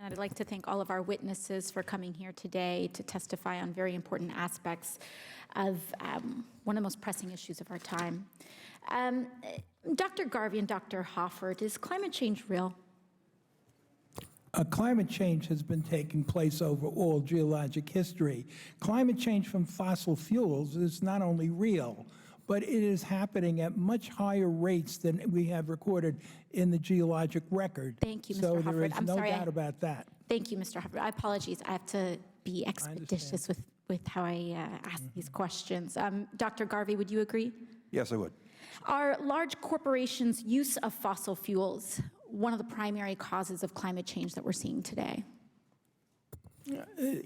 I'd like to thank all of our witnesses for coming here today to testify on very important aspects of one of the most pressing issues of our time. Dr. Garvey and Dr. Hoffert, is climate change real? Climate change has been taking place over all geologic history. Climate change from fossil fuels is not only real, but it is happening at much higher rates than we have recorded in the geologic record. Thank you, Mr. So Hoffert. there is no doubt about that. Thank you, Mr. Hoffert. I apologize. I have to be expeditious with how I ask these questions. Dr. Garvey, would you agree? Yes, I would. Are large corporations' use of fossil fuels one of the primary causes of climate change that we're seeing today?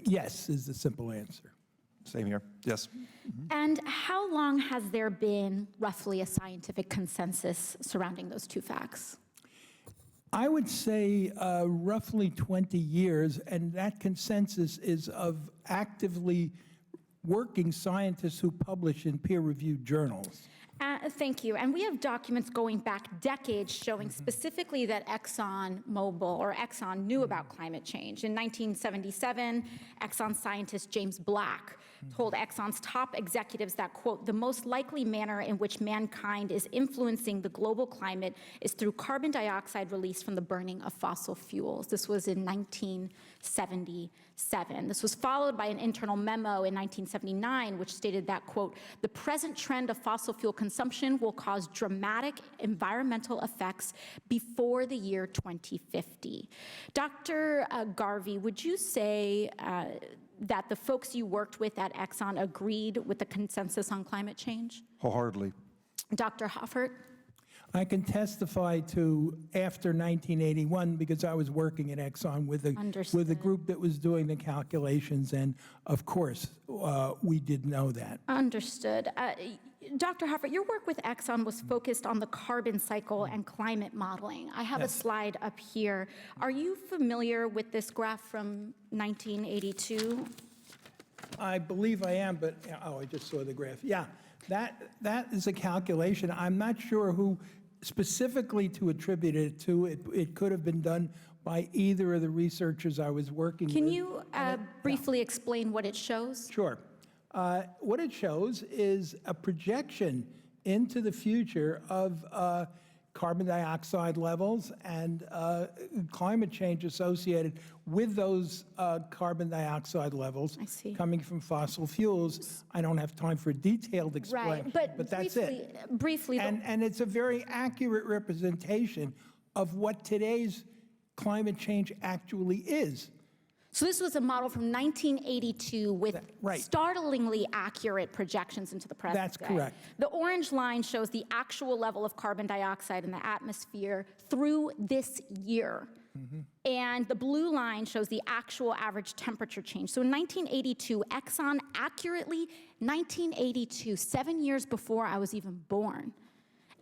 Yes, is the simple answer. Same here. Yes. And how long has there been roughly a scientific consensus surrounding those two facts? I would say roughly 20 years, and that consensus is of actively working scientists who publish in peer-reviewed journals. Thank you. And we have documents going back decades showing specifically that Exxon knew about climate change. In 1977, Exxon scientist James Black told Exxon's top executives that, quote, the most likely manner in which mankind is influencing the global climate is through carbon dioxide released from the burning of fossil fuels. This was in 1977. This was followed by an internal memo in 1979, which stated that, quote, the present trend of fossil fuel consumption will cause dramatic environmental effects before the year 2050. Dr. Garvey, would you say that the folks you worked with at Exxon agreed with the consensus on climate change? Wholeheartedly. Dr. Hoffert? I can testify to after 1981 because I was working at Exxon with a group that was doing the calculations, and of course we did know that. Understood. Dr. Hoffert, your work with Exxon was focused on the carbon cycle and climate modeling. I have a slide up here. Are you familiar with this graph from 1982? I believe I am, but I just saw the graph. Yeah, that is a calculation. I'm not sure who specifically to attribute it to. It could have been done by either of the researchers I was working with. Can you briefly explain what it shows? Sure. What it shows is a projection into the future of carbon dioxide levels and climate change associated with those carbon dioxide levels coming from fossil fuels. I don't have time for a detailed explanation, but that's it. Briefly. And it's a very accurate representation of what today's climate change actually is. So this was a model from 1982 with startlingly accurate projections into the present That's correct. The orange line shows the actual level of carbon dioxide in the atmosphere through this year. And the blue line shows the actual average temperature change. So in 1982, Exxon accurately, 1982, 7 years before I was even born,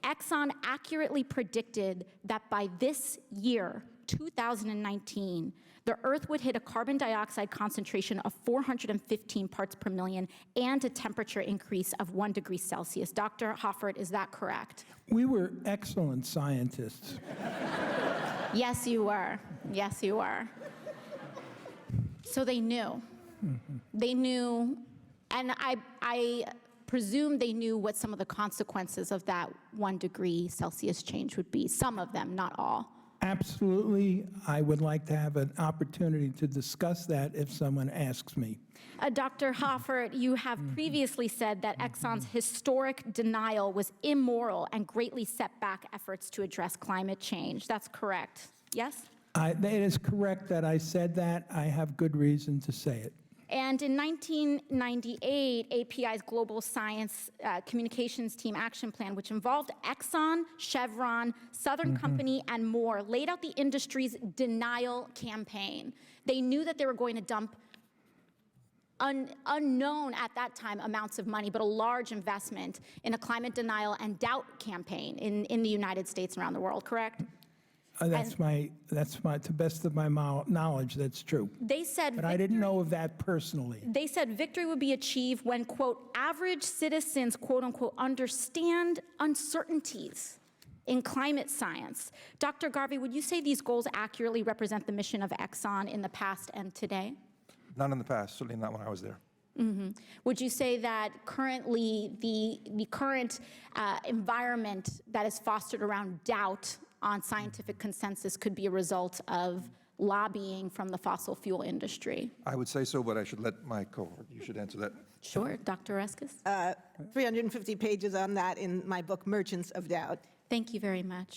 Exxon accurately predicted that by this year, 2019, the Earth would hit a carbon dioxide concentration of 415 parts per million and a temperature increase of 1 degree Celsius. Dr. Hoffert, is that correct? We were excellent scientists. Yes, you were. Yes, you were. So they knew. They knew, and I presume they knew what some of the consequences of that 1 degree Celsius change would be. Some of them, not all. Absolutely. I would like to have an opportunity to discuss that if someone asks me. Dr. Hoffert, you have previously said that Exxon's historic denial was immoral and greatly set back efforts to address climate change. That's correct, yes? It is correct that I said that. I have good reason to say it. And in 1998, API's Global Science Communications Team Action Plan, which involved Exxon, Chevron, Southern Company, and more, laid out the industry's denial campaign. They knew that they were going to dump unknown at that time amounts of money, but a large investment in a climate denial and doubt campaign in the United States and around the world, correct? To the best of my knowledge, that's true. They said, but I didn't know of that personally. They said victory would be achieved when, quote, average citizens, quote unquote, understand uncertainties in climate science. Dr. Garvey, would you say these goals accurately represent the mission of Exxon in the past and today? Not in the past, certainly not when I was there. Would you say that currently the current environment that is fostered around doubt on scientific consensus could be a result of lobbying from the fossil fuel industry? I would say so, but I should let my cohort, you should answer that. Sure, Dr. Oreskes? 350 pages on that in my book, Merchants of Doubt. Thank you very much.